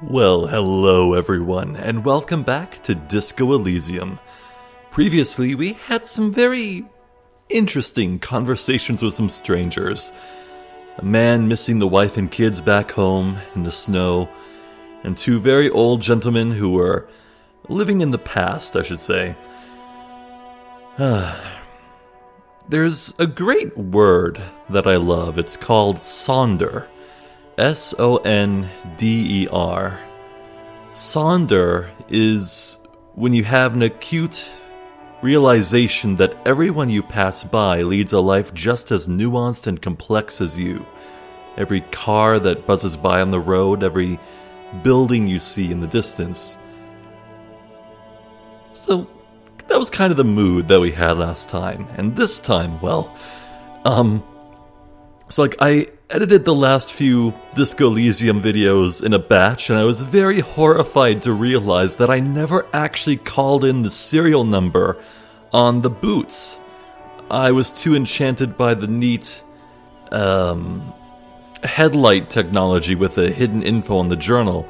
Well, hello everyone, and welcome back to Disco Elysium. Previously, we had some very interesting conversations with some strangers. A man missing the wife and kids back home in the snow, and two very old gentlemen who were living in the past, I should say. There's a great word that I love. It's called sonder. S-O-N-D-E-R. Sonder is when you have an acute realization that everyone you pass by leads a life just as nuanced and complex as you. Every car that buzzes by on the road, every building you see in the distance. So, that was kind of the mood that we had last time. And this time, well, it's like I edited the last few Disco Elysium videos in a batch, and I was very horrified to realize that I never actually called in the serial number on the boots. I was too enchanted by the neat headlight technology with the hidden info on the journal.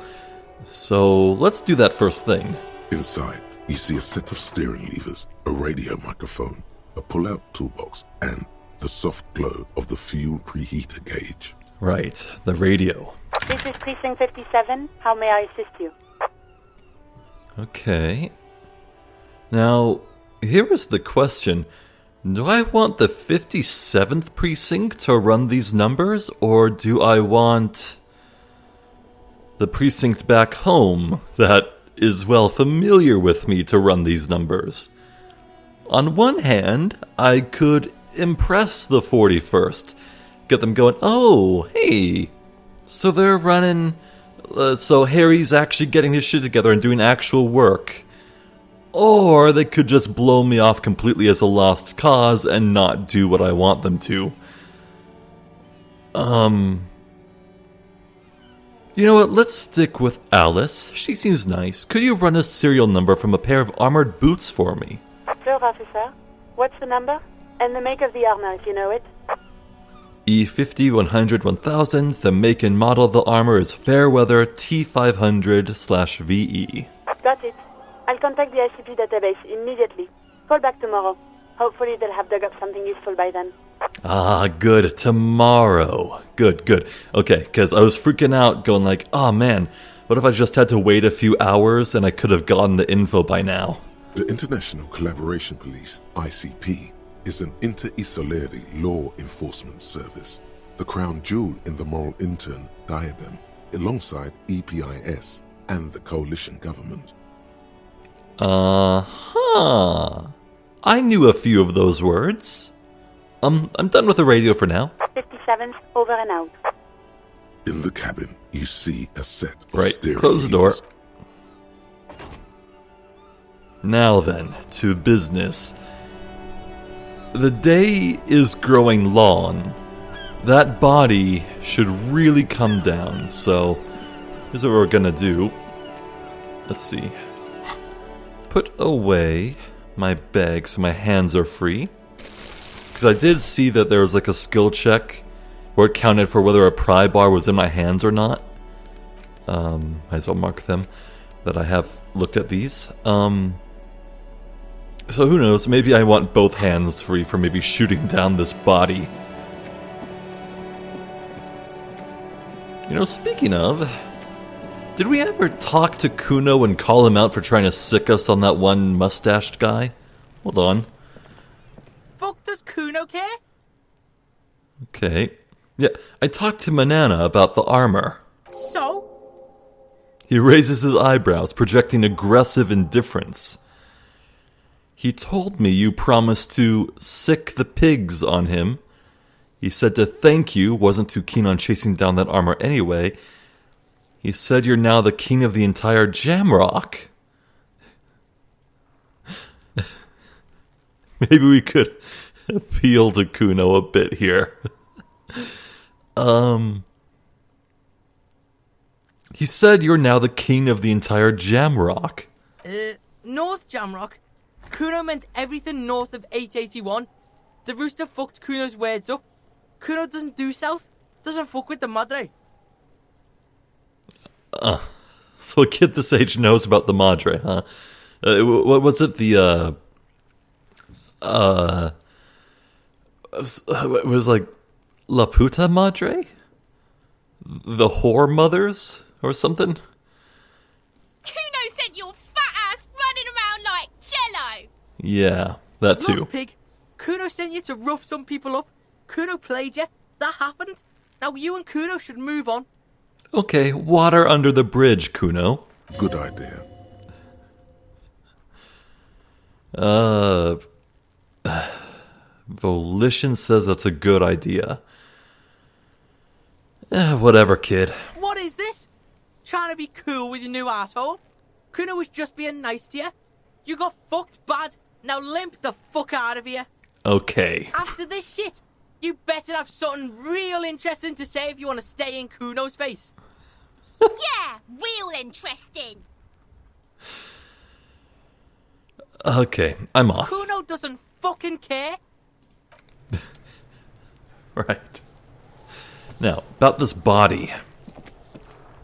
So let's do that first thing. Inside, you see a set of steering levers, a radio microphone, a pull-out toolbox, and the soft glow of the fuel preheater gauge. Right, the radio. This is Precinct 57. How may I assist you? Okay. Now, here is the question. Do I want the 57th precinct to run these numbers, or do I want the precinct back home that is well familiar with me to run these numbers? On one hand, I could impress the 41st. Get them going, oh, hey, so they're running, so Harry's actually getting his shit together and doing actual work. Or they could just blow me off completely as a lost cause and not do what I want them to. You know what, let's stick with Alice. She seems nice. Could you run a serial number from a pair of armored boots for me? Sure, officer. What's the number? And the make of the armor, if you know it. E50 100 1000. The make and model of the armor is Fairweather T500/VE. Got it. I'll contact the ICP database immediately. Call back tomorrow. Hopefully they'll have dug up something useful by then. Ah, good. Tomorrow. Good. Okay, because I was freaking out going like, oh man, what if I just had to wait a few hours and I could have gotten the info by now? The International Collaboration Police, ICP, is an inter-Isolari law enforcement service, the crown jewel in the moral intern diadem, alongside EPIS and the coalition government. Uh-huh. I knew a few of those words. I'm done with the radio for now. 57th, over and out. In the cabin, you see a set of steering close the door. levers. Now then, to business. The day is growing long. That body should really come down, so here's what we're gonna do. Let's see. Put away my bag so my hands are free. Because I did see that there was like a skill check where it counted for whether a pry bar was in my hands or not. Might as well mark them that I have looked at these. So who knows, maybe I want both hands free for maybe shooting down this body. You know, speaking of, did we ever talk to Kuno and call him out for trying to sick us on that one mustached guy? Hold on. Fuck does Kuno care? Okay. Yeah, I talked to Manana about the armor. So? He raises his eyebrows, projecting aggressive indifference. He told me you promised to sick the pigs on him. He said to thank you, wasn't too keen on chasing down that armor anyway. He said you're now the king of the entire Jamrock. Maybe we could appeal to Kuno a bit here. He said you're now the king of the entire Jamrock. North Jamrock? Kuno meant everything north of 881. The rooster fucked Kuno's words up. Kuno doesn't do south. Doesn't fuck with the madre. So a kid this age knows about the Madre, huh? What was it? It was like La Puta Madre? The whore mothers? Or something? Kuno sent your fat ass running around like jello. Yeah, that too. Look, pig. Kuno sent you to rough some people up. Kuno played you. That happened. Now you and Kuno should move on. Okay, water under the bridge, Kuno. Good idea. Volition says that's a good idea. Whatever, kid. What is this? Trying to be cool with your new asshole? Kuno was just being nice to you. You got fucked bad. Now limp the fuck out of here. Okay. After this shit, you better have something real interesting to say if you want to stay in Kuno's face. Yeah, real interesting. Okay, I'm off. Kuno doesn't fucking care. Right. Now, about this body.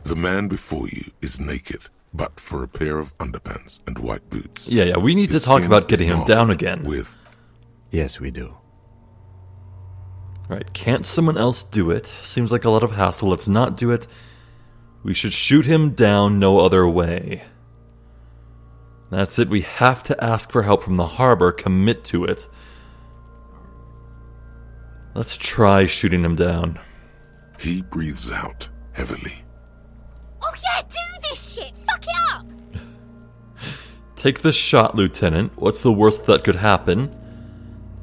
The man before you is naked, but for a pair of underpants and white boots. Yeah, we need to His talk skin about getting is him down marbled again. With Yes, we do. Right, can't someone else do it? Seems like a lot of hassle, let's not do it. We should shoot him down no other way. That's it, we have to ask for help from the harbor, commit to it. Let's try shooting him down. he breathes out heavily. Oh yeah, do this shit. Fuck it up. Take the shot, Lieutenant. What's the worst that could happen?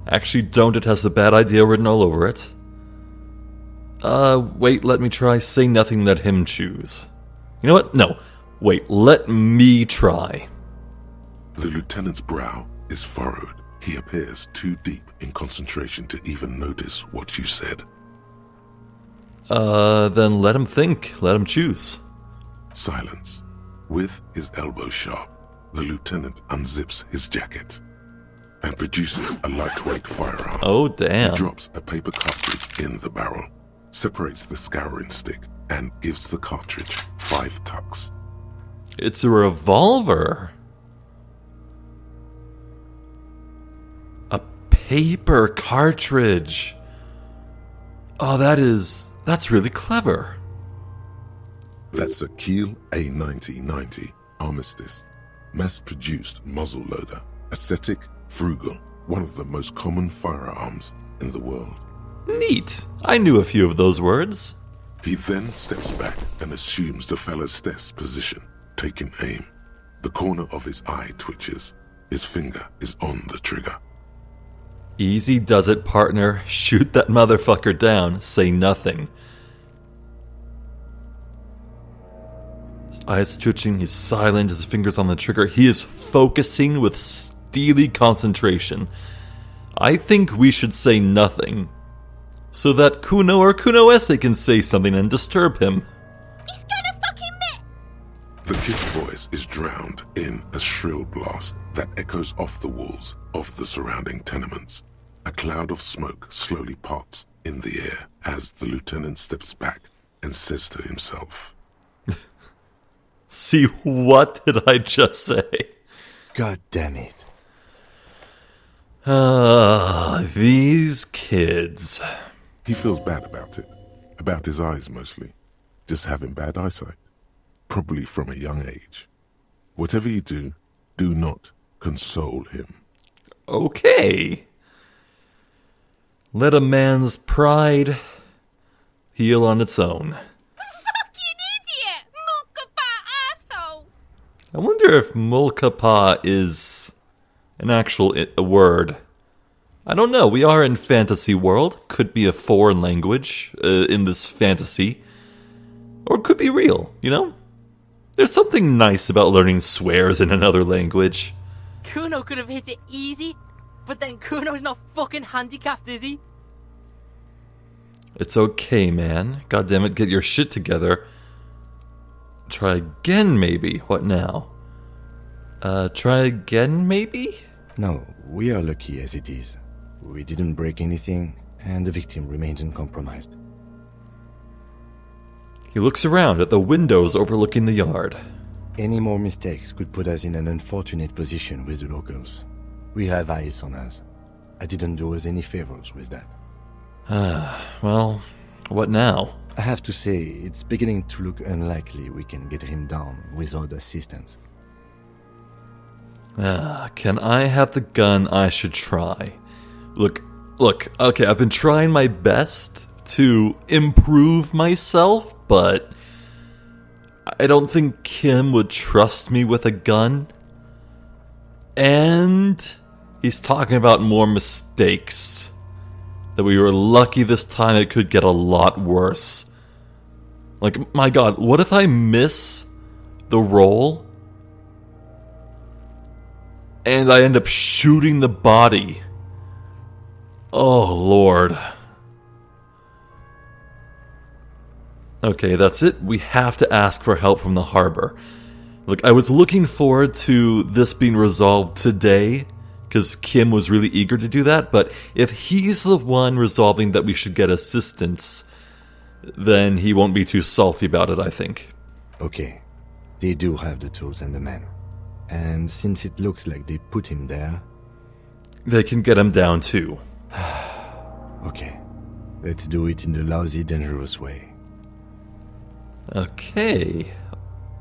Actually, don't. It has a bad idea written all over it. Wait, let me try. Say nothing, let him choose. You know what? No. Wait, let me try. The lieutenant's brow is furrowed. He appears too deep in concentration to even notice what you said. Then let him think. Let him choose. Silence. With his elbow sharp, the lieutenant unzips his jacket and produces a lightweight firearm. Oh, He damn. drops a paper cartridge in the barrel, separates the scouring stick, and gives the cartridge 5 tucks. It's a revolver. A paper cartridge. Oh, that's really clever. That's a Kiel A9090 Armistice, mass-produced muzzle-loader, ascetic, frugal, one of the most common firearms in the world. Neat. I knew a few of those words. He then steps back and assumes the fellow's desk position, taking aim. The corner of his eye twitches. His finger is on the trigger. Easy does it, partner. Shoot that motherfucker down. Say nothing. His eyes twitching, he's silent, his fingers on the trigger. He is focusing with steely concentration. I think we should say nothing, so that Kuno or Kunoesse can say something and disturb him. He's gonna fucking miss. The kid's voice is drowned in a shrill blast that echoes off the walls of the surrounding tenements. A cloud of smoke slowly parts in the air as the lieutenant steps back and says to himself, See, what did I just say? God damn it. These kids. he feels bad about it. About his eyes mostly. Just having bad eyesight. Probably from a young age. Whatever you do, do not console him. Okay. Let a man's pride heal on its own. Fucking idiot. Mulkapa asshole. I wonder if Mulkapa is an actual a word. I don't know. We are in fantasy world. Could be a foreign language in this fantasy. Or it could be real, you know? There's something nice about learning swears in another language. Kuno could have hit it easy, but then Kuno's not fucking handicapped, is he? It's okay, man. God damn it, get your shit together. Try again, maybe. What now? Try again, maybe? No, we are lucky as it is. We didn't break anything, and the victim remains uncompromised. He looks around at the windows overlooking the yard. Any more mistakes could put us in an unfortunate position with the locals. We have eyes on us. I didn't do us any favors with that. Well, what now? I have to say, it's beginning to look unlikely we can get him down without assistance. Can I have the gun I should try? Look, okay, I've been trying my best to improve myself, but I don't think Kim would trust me with a gun. And he's talking about more mistakes. That we were lucky this time, it could get a lot worse. Like, my god, what if I miss the roll? And I end up shooting the body. Oh, Lord. Okay, that's it. We have to ask for help from the harbor. Look, I was looking forward to this being resolved today, because Kim was really eager to do that, but if he's the one resolving that we should get assistance, then he won't be too salty about it, I think. Okay, they do have the tools and the men. And since it looks like they put him there... They can get him down too. Okay, let's do it in the lousy, dangerous way. Okay.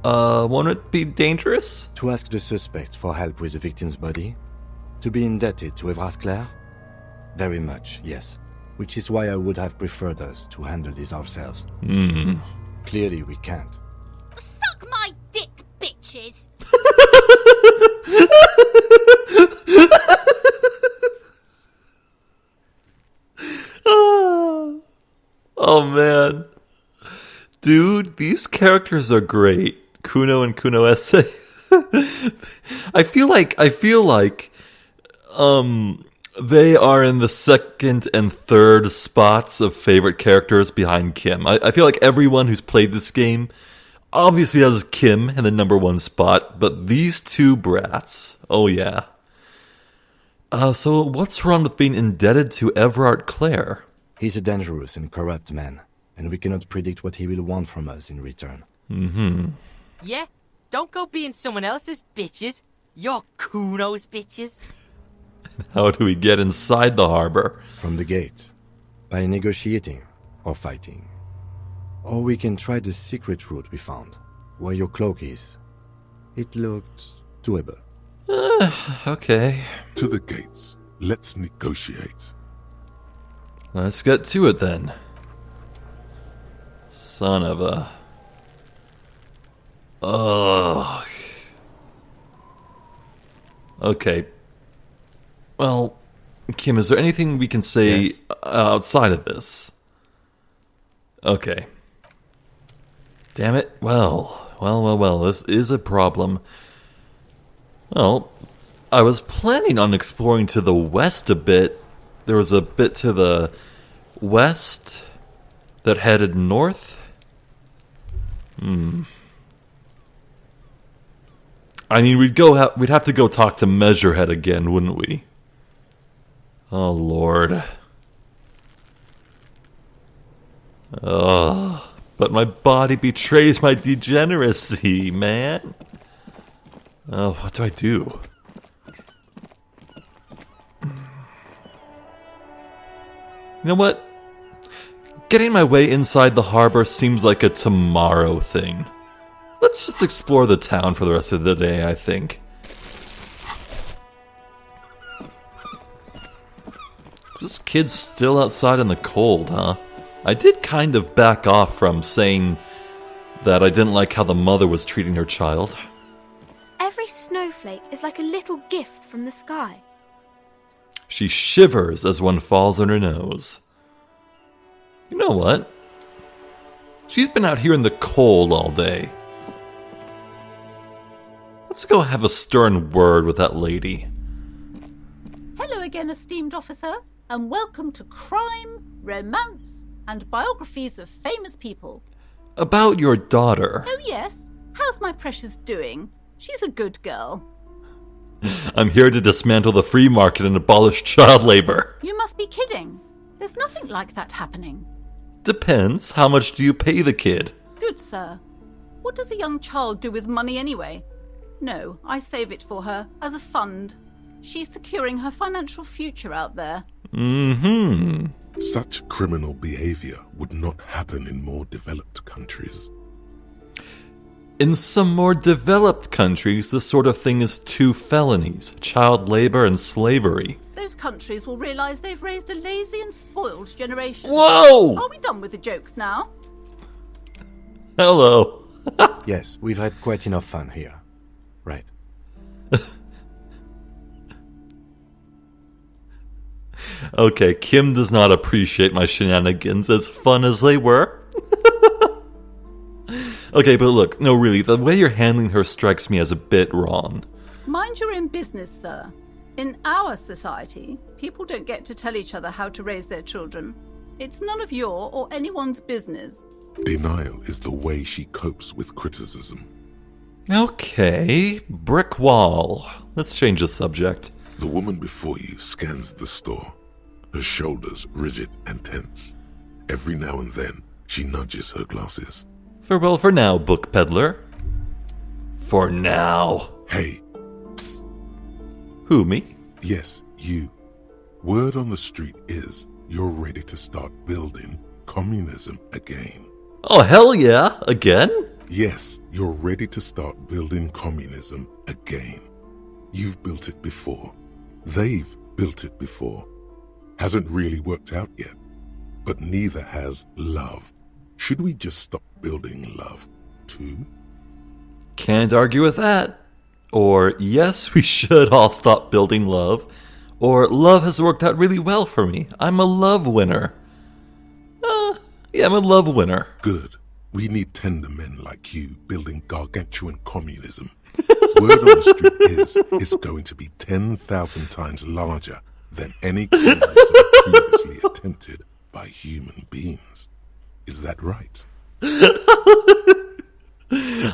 Won't it be dangerous? To ask the suspect for help with the victim's body? To be indebted to Everard Clare? Very much, yes. Which is why I would have preferred us to handle this ourselves. Clearly we can't. Suck my dick, bitches! Oh man. Dude, these characters are great. Kuno and Kuno Esse. I feel like they are in the second and third spots of favorite characters behind Kim. I feel like everyone who's played this game obviously has Kim in the number one spot, but these two brats, oh yeah. So what's wrong with being indebted to Everard Clare? He's a dangerous and corrupt man, and we cannot predict what he will want from us in return. Yeah, don't go being someone else's bitches. You're Kuno's bitches. How do we get inside the harbor? From the gates. By negotiating or fighting. Or we can try the secret route we found, where your cloak is. It looked doable. Okay. To the gates. Let's negotiate. Let's get to it then. Son of a... Ugh. Okay. Well, Kim, is there anything we can say Yes. Outside of this? Okay. Damn it. Well, this is a problem. Well, I was planning on exploring to the west a bit. There was a bit to the west that headed north. I mean, we'd have to go talk to Measurehead again, wouldn't we? Oh, Lord. Ugh. But my body betrays my degeneracy, man. Oh, what do I do? You know what? Getting my way inside the harbor seems like a tomorrow thing. Let's just explore the town for the rest of the day, I think. Is this kid still outside in the cold, huh? I did kind of back off from saying that I didn't like how the mother was treating her child. Every snowflake is like a little gift from the sky. She shivers as one falls on her nose. You know what? She's been out here in the cold all day. Let's go have a stern word with that lady. Hello again, esteemed officer, and welcome to Crime, Romance, and Biographies of Famous People. About your daughter. Oh yes, how's my precious doing? She's a good girl. I'm here to dismantle the free market and abolish child labor. You must be kidding. There's nothing like that happening. Depends. How much do you pay the kid? Good sir. What does a young child do with money anyway? No, I save it for her, as a fund. She's securing her financial future out there. Mm-hmm. Such criminal behavior would not happen in more developed countries. In some more developed countries, this sort of thing is 2 felonies: child labor and slavery. Those countries will realise they've raised a lazy and spoiled generation. Whoa! Are we done with the jokes now? Hello. Yes, we've had quite enough fun here. Right. Okay, Kim does not appreciate my shenanigans, as fun as they were. Okay, but look, no really, the way you're handling her strikes me as a bit wrong. Mind your own business, sir. In our society, people don't get to tell each other how to raise their children. It's none of your or anyone's business. Denial is the way she copes with criticism. Okay, brick wall. Let's change the subject. The woman before you scans the store, her shoulders rigid and tense. Every now and then, she nudges her glasses. Farewell for now, book peddler. For now. Hey, psst. Who, me? Yes, you. Word on the street is you're ready to start building communism again. Oh, hell yeah, again? Yes, you're ready to start building communism again. You've built it before. They've built it before. Hasn't really worked out yet. But neither has love. Should we just stop building love, too? Can't argue with that. Or, yes, we should all stop building love. Or, love has worked out really well for me. I'm a love winner. Yeah, I'm a love winner. Good. We need tender men like you building gargantuan communism. Word on the street is it's going to be 10,000 times larger than any communism previously attempted by human beings. Is that right?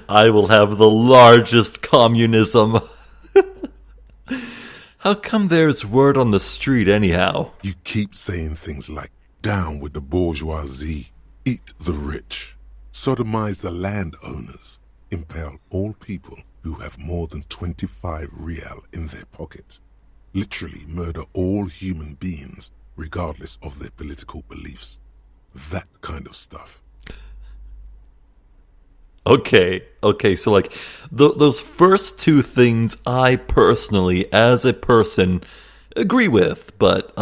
I will have the largest communism. How come there's word on the street anyhow? You keep saying things like, down with the bourgeoisie, eat the rich, sodomize the landowners, impale all people who have more than 25 real in their pocket, literally murder all human beings regardless of their political beliefs. That kind of stuff. Okay, so like, those first 2 things I personally, as a person, agree with, but,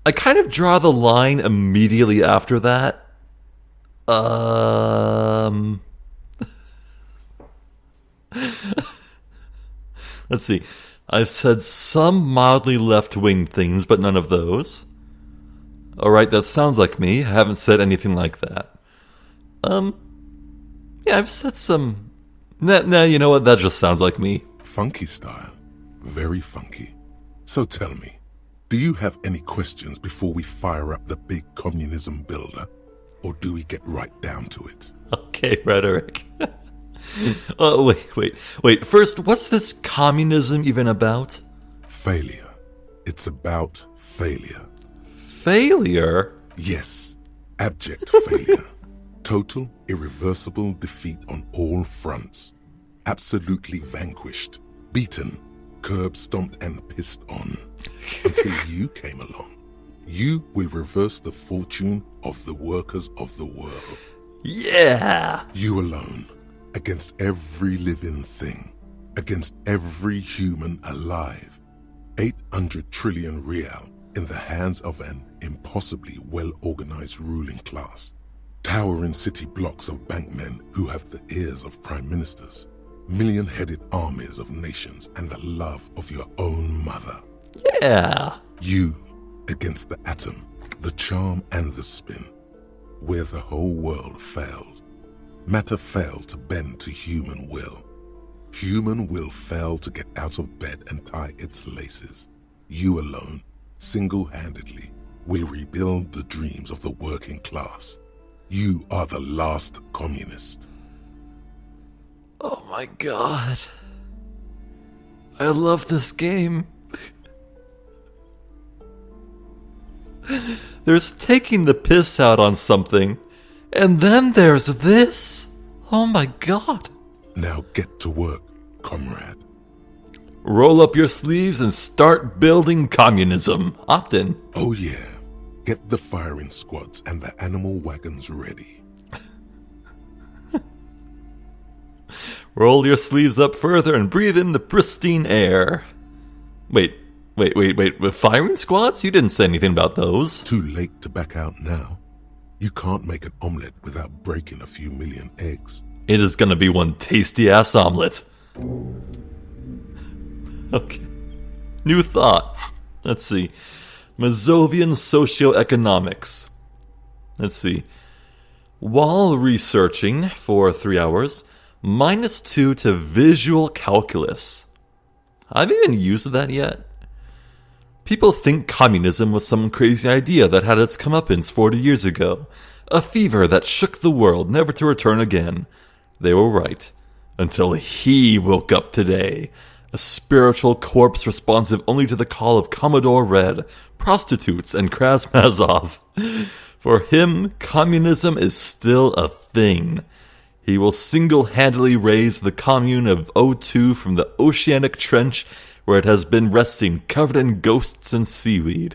I kind of draw the line immediately after that. Let's see. I've said some mildly left-wing things, but none of those. Alright, that sounds like me. I haven't said anything like that. Yeah, I've said some... Nah, you know what? That just sounds like me. Funky style. Very funky. So tell me, do you have any questions before we fire up the big communism builder? Or do we get right down to it? Okay, rhetoric. Wait. First, what's this communism even about? Failure. It's about failure. Failure? Yes, abject failure. Total, irreversible defeat on all fronts. Absolutely vanquished, beaten, curb-stomped and pissed on. Until you came along. You will reverse the fortune of the workers of the world. Yeah! You alone, against every living thing, against every human alive. 800 trillion real in the hands of an impossibly well-organized ruling class. Towering city blocks of bankmen who have the ears of prime ministers. Million-headed armies of nations and the love of your own mother. Yeah! You against the atom, the charm and the spin. Where the whole world failed. Matter failed to bend to human will. Human will failed to get out of bed and tie its laces. You alone, single-handedly, will rebuild the dreams of the working class. You are the last communist. Oh my god. I love this game. There's taking the piss out on something, and then there's this. Oh my god. Now get to work, comrade. Roll up your sleeves and start building communism. Opt in. Oh yeah. Get the firing squads and the animal wagons ready. Roll your sleeves up further and breathe in the pristine air. Wait. With firing squads? You didn't say anything about those. Too late to back out now. You can't make an omelette without breaking a few million eggs. It is gonna be one tasty-ass omelet. Okay. New thought. Let's see. Mazovian socioeconomics. Let's see. While researching for 3 hours, -2 to visual calculus. I haven't even used that yet. People think communism was some crazy idea that had its comeuppance 40 years ago. A fever that shook the world, never to return again. They were right. Until he woke up today. A spiritual corpse responsive only to the call of Commodore Red, prostitutes, and Krasmazov. For him, communism is still a thing. He will single-handedly raise the commune of O2 from the oceanic trench where it has been resting, covered in ghosts and seaweed.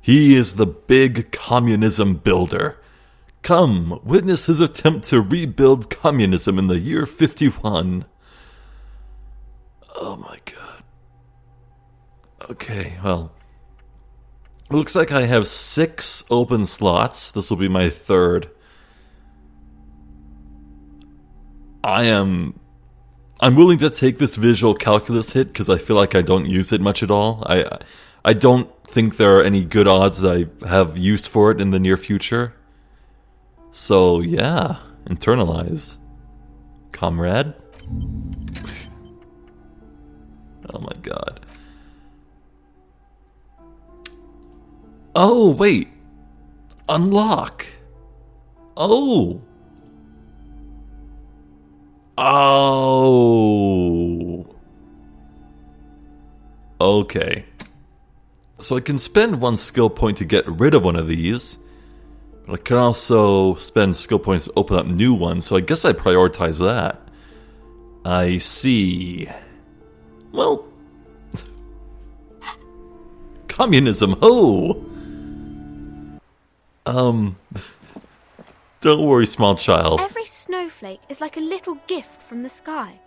He is the big communism builder. Come, witness his attempt to rebuild communism in the year 51. Oh my god. Okay, well. It looks like I have 6 open slots. This will be my 3rd. I'm willing to take this visual calculus hit because I feel like I don't use it much at all. I don't think there are any good odds that I have use for it in the near future. So yeah, internalize. Comrade? Oh my god. Oh, wait. Unlock. Oh. Oh. Okay. So I can spend 1 skill point to get rid of one of these. But I can also spend skill points to open up new ones, so I guess I prioritize that. I see. Well. Communism, ho! Don't worry, small child. Every snowflake is like a little gift from the sky.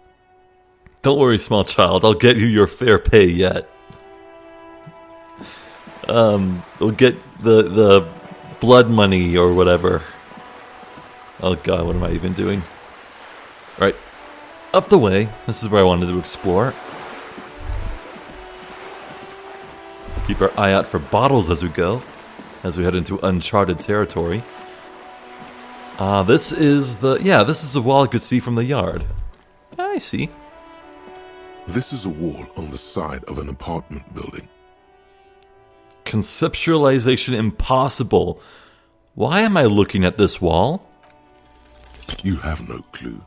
Don't worry, small child. I'll get you your fair pay yet. We'll get the blood money or whatever. Oh god, what am I even doing? Right. Up the way. This is where I wanted to explore. Keep our eye out for bottles as we go, as we head into uncharted territory. This is the wall I could see from the yard. I see. This is a wall on the side of an apartment building. Conceptualization impossible. Why am I looking at this wall? You have no clue.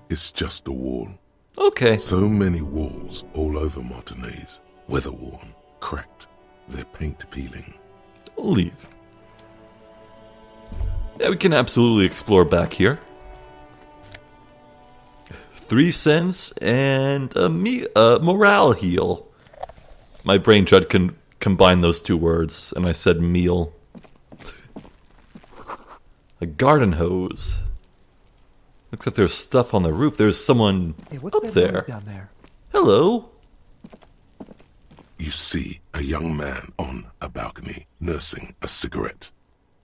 It's just a wall. Okay. So many walls all over Martinez. Weather-worn, cracked, their paint peeling. We'll leave. Yeah, we can absolutely explore back here. 3 cents and a morale heal. My brain tried to combine those 2 words, and I said meal. A garden hose. Looks like there's stuff on the roof. There's someone up there. Down there? Hello. You see a young man on a balcony nursing a cigarette.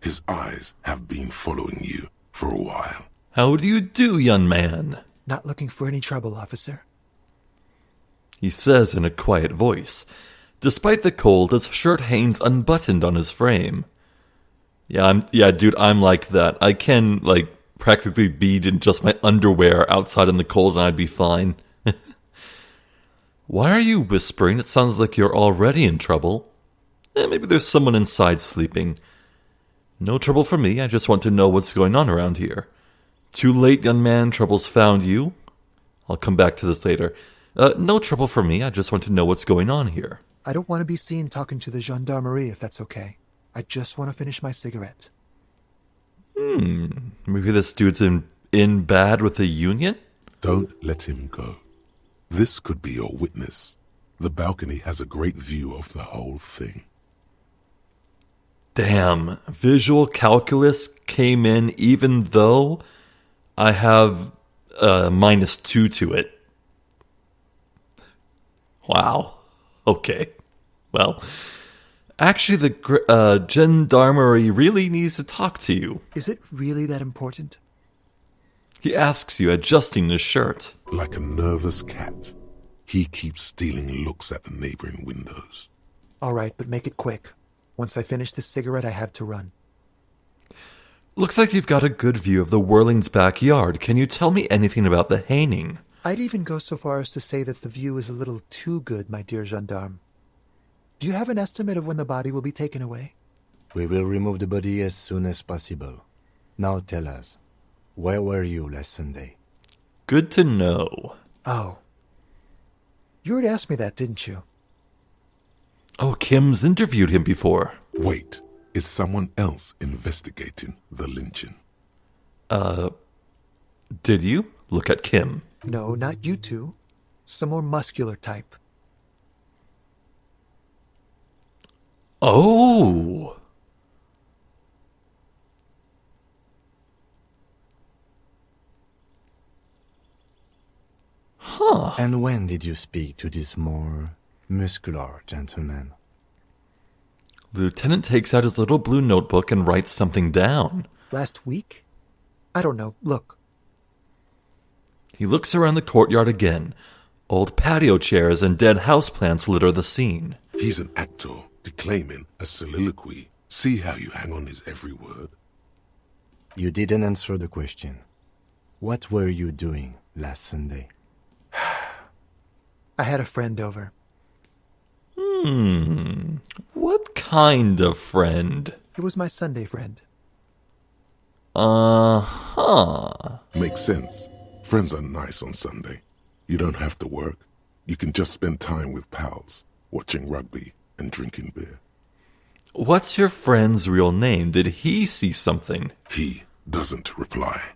His eyes have been following you for a while. How do you do, young man? Not looking for any trouble, officer. He says in a quiet voice. Despite the cold, his shirt hangs unbuttoned on his frame. Yeah, dude, I'm like that. I can, practically be in just my underwear outside in the cold and I'd be fine. Why are you whispering? It sounds like you're already in trouble. Maybe there's someone inside sleeping. No trouble for me, I just want to know what's going on around here. Too late, young man, trouble's found you. I'll come back to this later. No trouble for me, I just want to know what's going on here. I don't want to be seen talking to the gendarmerie, if that's okay. I just want to finish my cigarette. Maybe this dude's in bad with the Union? Don't let him go. This could be your witness. The balcony has a great view of the whole thing. Damn, visual calculus came in even though I have -2 to it. Wow. Okay. Well, actually, the gendarmerie really needs to talk to you. Is it really that important? He asks you, adjusting his shirt. Like a nervous cat, he keeps stealing looks at the neighboring windows. All right, but make it quick. Once I finish this cigarette, I have to run. Looks like you've got a good view of the Whirling's backyard. Can you tell me anything about the hanging? I'd even go so far as to say that the view is a little too good, my dear gendarme. Do you have an estimate of when the body will be taken away? We will remove the body as soon as possible. Now tell us, where were you last Sunday? Good to know. Oh. You already asked me that, didn't you? Oh, Kim's interviewed him before. Wait, is someone else investigating the lynching? Did you? Look at Kim. No, not you two. Some more muscular type. Oh! Huh. And when did you speak to this more muscular gentleman? The lieutenant takes out his little blue notebook and writes something down. Last week? I don't know. Look. He looks around the courtyard again. Old patio chairs and dead houseplants litter the scene. He's an actor, declaiming a soliloquy. See how you hang on his every word? You didn't answer the question. What were you doing last Sunday? I had a friend over. What kind of friend? It was my Sunday friend. Uh-huh. Makes sense. Friends are nice on Sunday. You don't have to work. You can just spend time with pals, watching rugby and drinking beer. What's your friend's real name? Did he see something? He doesn't reply,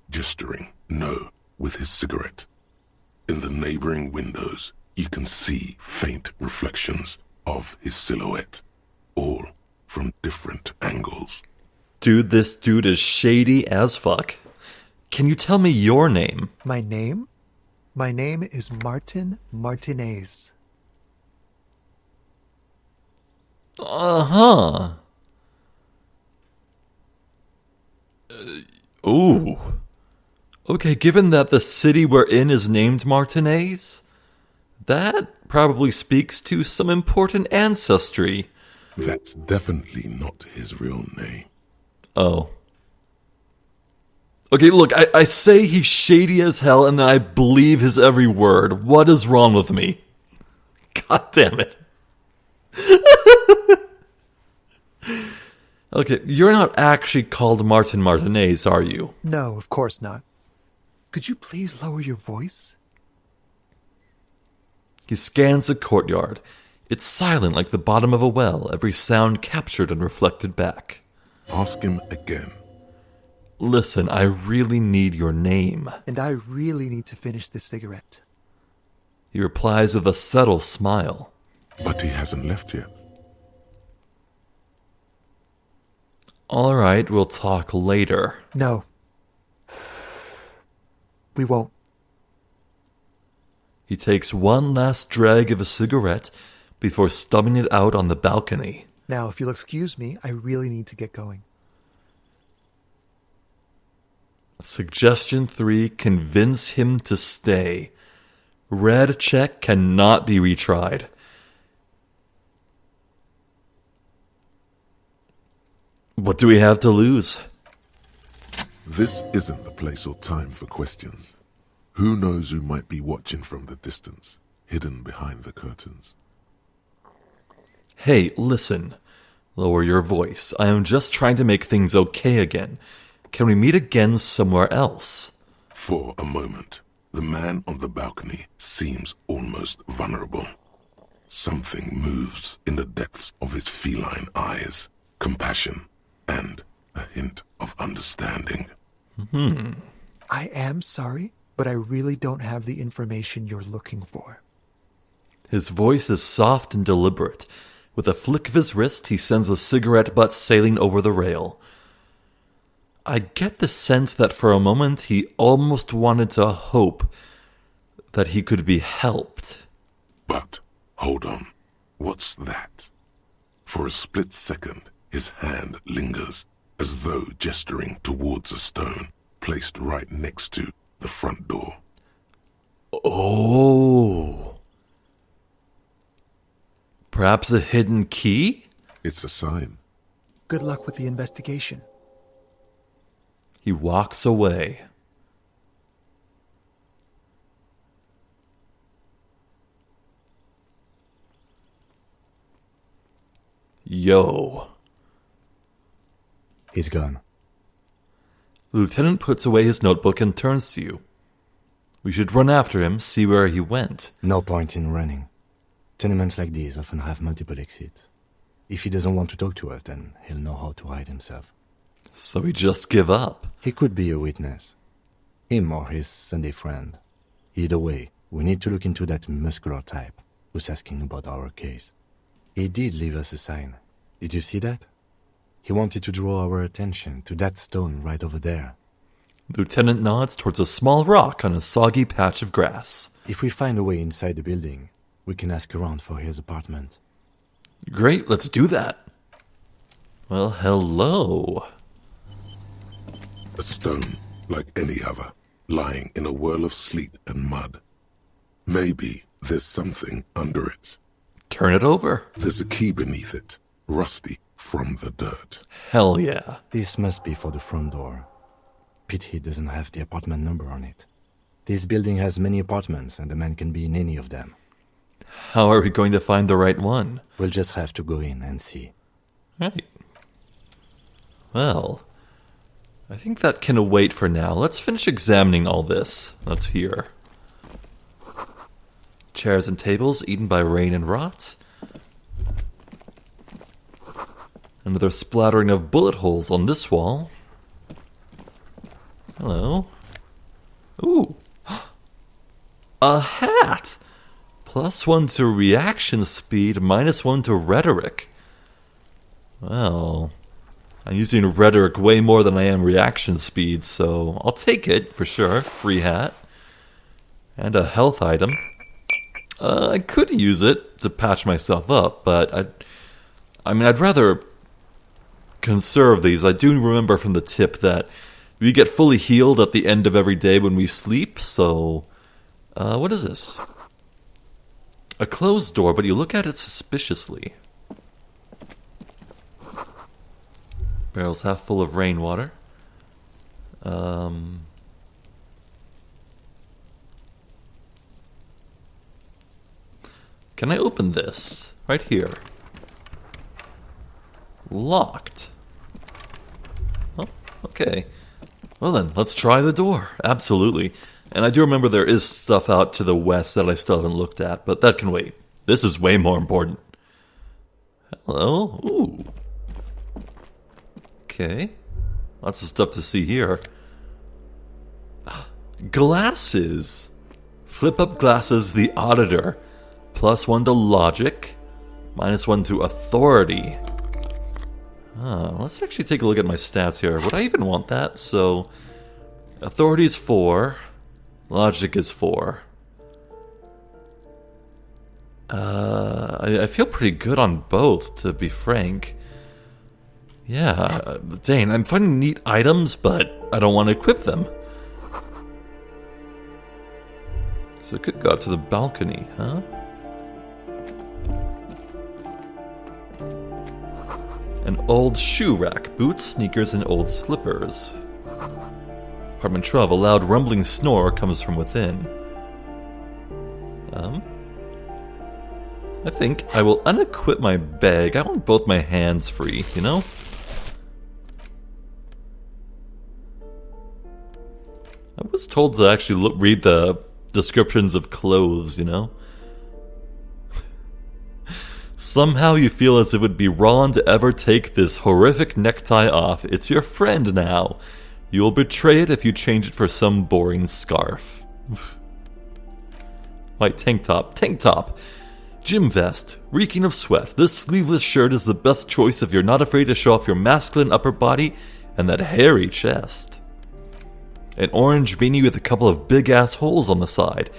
gesturing no with his cigarette. In the neighboring windows, you can see faint reflections of his silhouette, all from different angles. Dude, this dude is shady as fuck. Can you tell me your name? My name? My name is Martin Martinez. Uh-huh. Ooh. Okay, given that the city we're in is named Martinez, that probably speaks to some important ancestry. That's definitely not his real name. Oh. Okay, look, I say he's shady as hell and then I believe his every word. What is wrong with me? God damn it. Okay, you're not actually called Martin Martinez, are you? No, of course not. Could you please lower your voice? He scans the courtyard. It's silent like the bottom of a well, every sound captured and reflected back. Ask him again. Listen, I really need your name. And I really need to finish this cigarette. He replies with a subtle smile. But he hasn't left yet. All right, we'll talk later. No. We won't. He takes one last drag of a cigarette before stubbing it out on the balcony. Now, if you'll excuse me, I really need to get going. Suggestion 3, convince him to stay. Red check cannot be retried. What do we have to lose? This isn't the place or time for questions. Who knows who might be watching from the distance, hidden behind the curtains? Hey, listen. Lower your voice. I am just trying to make things okay again. Can we meet again somewhere else? For a moment, the man on the balcony seems almost vulnerable. Something moves in the depths of his feline eyes. Compassion and a hint of understanding. I am sorry, but I really don't have the information you're looking for. His voice is soft and deliberate. With a flick of his wrist, he sends a cigarette butt sailing over the rail. I get the sense that for a moment he almost wanted to hope that he could be helped. But, hold on. What's that? For a split second, his hand lingers, as though gesturing towards a stone placed right next to the front door. Oh. Perhaps a hidden key? It's a sign. Good luck with the investigation. He walks away. Yo. He's gone. The lieutenant puts away his notebook and turns to you. We should run after him, see where he went. No point in running. Tenements like these often have multiple exits. If he doesn't want to talk to us, then he'll know how to hide himself. So we just give up. He could be a witness. Him or his Sunday friend. Either way, we need to look into that muscular type who's asking about our case. He did leave us a sign. Did you see that? He wanted to draw our attention to that stone right over there. The lieutenant nods towards a small rock on a soggy patch of grass. If we find a way inside the building, we can ask around for his apartment. Great, let's do that. Well, hello. A stone like any other, lying in a whirl of sleet and mud. Maybe there's something under it. Turn it over. There's a key beneath it, rusty from the dirt. Hell yeah. This must be for the front door. Pity doesn't have the apartment number on it. This building has many apartments, and the man can be in any of them. How are we going to find the right one? We'll just have to go in and see. Right. Well, I think that can wait for now. Let's finish examining all this. That's here. Chairs and tables eaten by rain and rot. Another splattering of bullet holes on this wall. Hello. Ooh. A hat! +1 to reaction speed, -1 to rhetoric. Well, I'm using rhetoric way more than I am reaction speed, so I'll take it for sure. Free hat. And a health item. I could use it to patch myself up, but I'd rather conserve these. I do remember from the tip that we get fully healed at the end of every day when we sleep, so what is this? A closed door, but you look at it suspiciously. Barrel's half full of rainwater. Can I open this? Right here. Locked. Oh, okay. Well then, let's try the door. Absolutely. And I do remember there is stuff out to the west that I still haven't looked at, but that can wait. This is way more important. Hello? Ooh. Okay. Lots of stuff to see here. Glasses. Flip up glasses, the auditor. +1 to logic. -1 to authority. Let's actually take a look at my stats here. Would I even want that? So, authority is 4. Logic is 4. I feel pretty good on both, to be frank. Yeah, dang, I'm finding neat items, but I don't want to equip them. So it could go out to the balcony, huh? An old shoe rack, boots, sneakers, and old slippers. Apartment 12, a loud rumbling snore comes from within. I think I will unequip my bag. I want both my hands free, you know? I was told to actually read the descriptions of clothes, you know? Somehow you feel as if it would be wrong to ever take this horrific necktie off. It's your friend now. You'll betray it if you change it for some boring scarf. White tank top. Gym vest, reeking of sweat. This sleeveless shirt is the best choice if you're not afraid to show off your masculine upper body and that hairy chest. An orange beanie with a couple of big-ass holes on the side.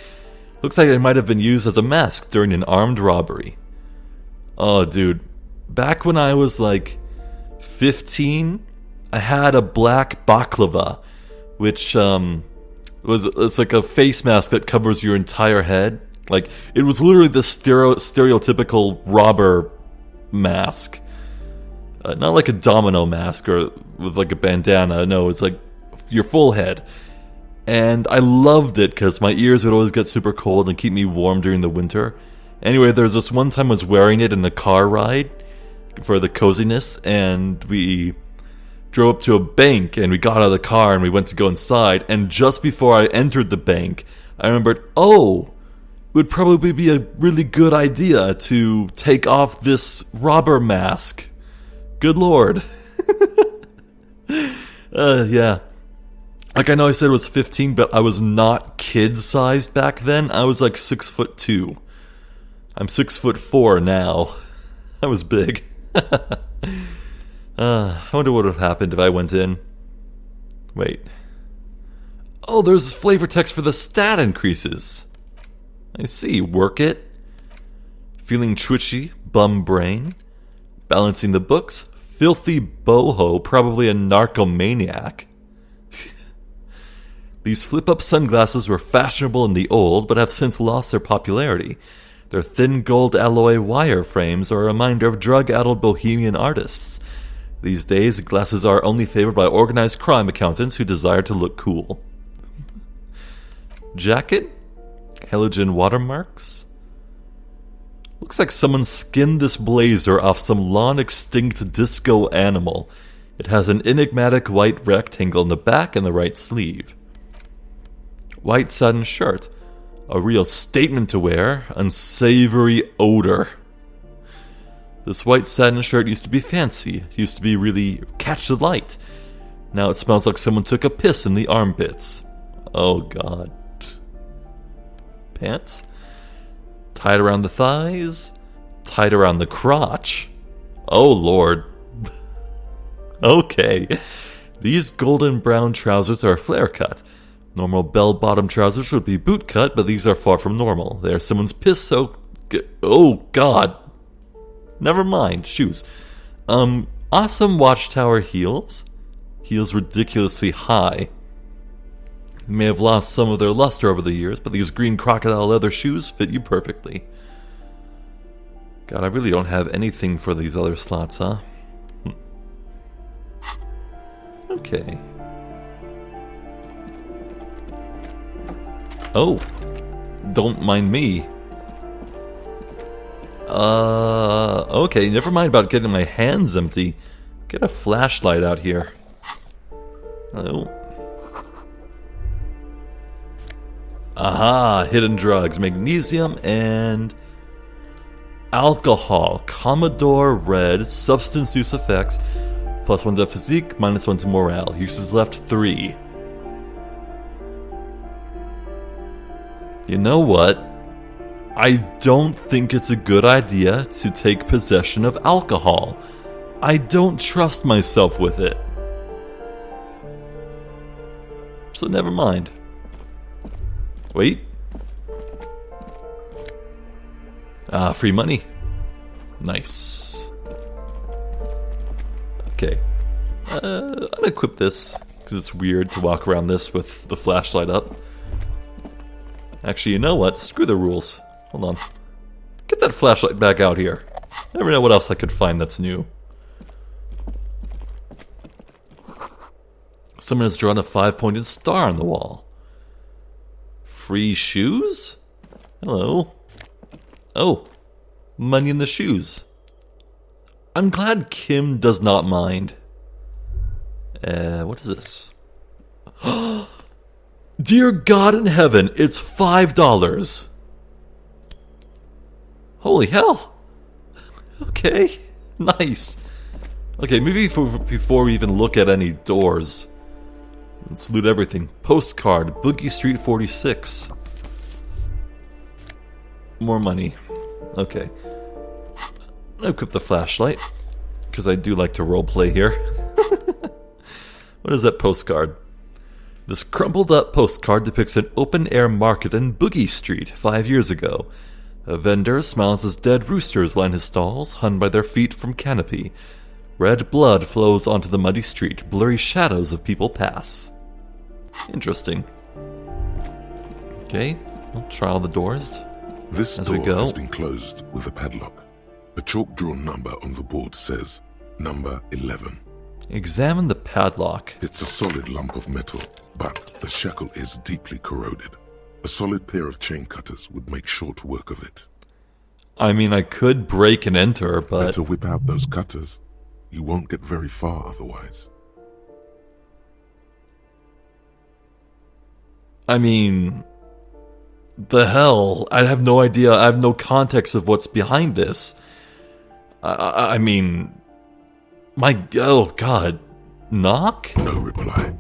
Looks like it might have been used as a mask during an armed robbery. Oh, dude. Back when I was like 15, I had a black baklava, which it's like a face mask that covers your entire head. Like, it was literally the stereotypical robber mask. Not like a domino mask or with like a bandana. No, it's like your full head. And I loved it because my ears would always get super cold and keep me warm during the winter. Anyway, there was this one time I was wearing it in a car ride for the coziness, and we drove up to a bank, and we got out of the car, and we went to go inside, and just before I entered the bank, I remembered, it would probably be a really good idea to take off this robber mask. Good lord. Yeah. Like, I know I said it was 15, but I was not kid-sized back then. I was like 6'2". I'm 6'4" now. I was big. I wonder what would have happened if I went in. Wait. Oh, there's flavor text for the stat increases. I see. Work it. Feeling twitchy. Bum brain. Balancing the books. Filthy boho. Probably a narcomaniac. These flip-up sunglasses were fashionable in the old, but have since lost their popularity. Their thin gold alloy wire frames are a reminder of drug-addled bohemian artists. These days, glasses are only favored by organized crime accountants who desire to look cool. Jacket? Halogen watermarks? Looks like someone skinned this blazer off some long-extinct disco animal. It has an enigmatic white rectangle in the back and the right sleeve. White satin shirt. A real statement to wear. Unsavory odor. This white satin shirt used to be fancy. It used to be really catch the light. Now it smells like someone took a piss in the armpits. Oh god. Pants? Tied around the thighs. Tied around the crotch. Oh lord. Okay. These golden brown trousers are flare cut. Normal bell-bottom trousers would be boot cut, but these are far from normal. They are someone's piss-soaked... Oh, God. Never mind. Shoes. Awesome watchtower heels. Heels ridiculously high. They may have lost some of their luster over the years, but these green crocodile leather shoes fit you perfectly. God, I really don't have anything for these other slots, huh? Okay. Oh, don't mind me. Okay, never mind about getting my hands empty. Get a flashlight out here. Hello. Aha, hidden drugs, magnesium and alcohol. Commodore Red, substance use effects, +1 to physique, -1 to morale. Uses left 3. You know what? I don't think it's a good idea to take possession of alcohol. I don't trust myself with it. So never mind. Wait. Free money. Nice. Okay. Unequip this, because it's weird to walk around this with the flashlight up. Actually, you know what? Screw the rules. Hold on. Get that flashlight back out here. Never know what else I could find that's new. Someone has drawn a 5-pointed star on the wall. Free shoes? Hello. Oh. Money in the shoes. I'm glad Kim does not mind. What is this? Dear God in heaven, it's $5. Holy hell. Okay, nice. Okay, maybe before we even look at any doors, Let's loot everything. Postcard, Boogie Street 46. More money. Okay. Equip the flashlight, because I do like to roleplay here. What is that postcard? This crumpled up postcard depicts an open-air market in Boogie Street 5 years ago. A vendor smiles as dead roosters line his stalls, hung by their feet from canopy. Red blood flows onto the muddy street, blurry shadows of people pass. Interesting. Okay, we'll try all the doors. This as door we go. has been closed with a padlock. A chalk-drawn number on the board says, number 11. Examine the padlock. It's a solid lump of metal, but the shackle is deeply corroded. A solid pair of chain cutters would make short work of it. I mean, I could break and enter, but... Better whip out those cutters. You won't get very far otherwise. I mean... the hell? I have no idea. I have no context of what's behind this. I mean... oh god. Knock? No reply.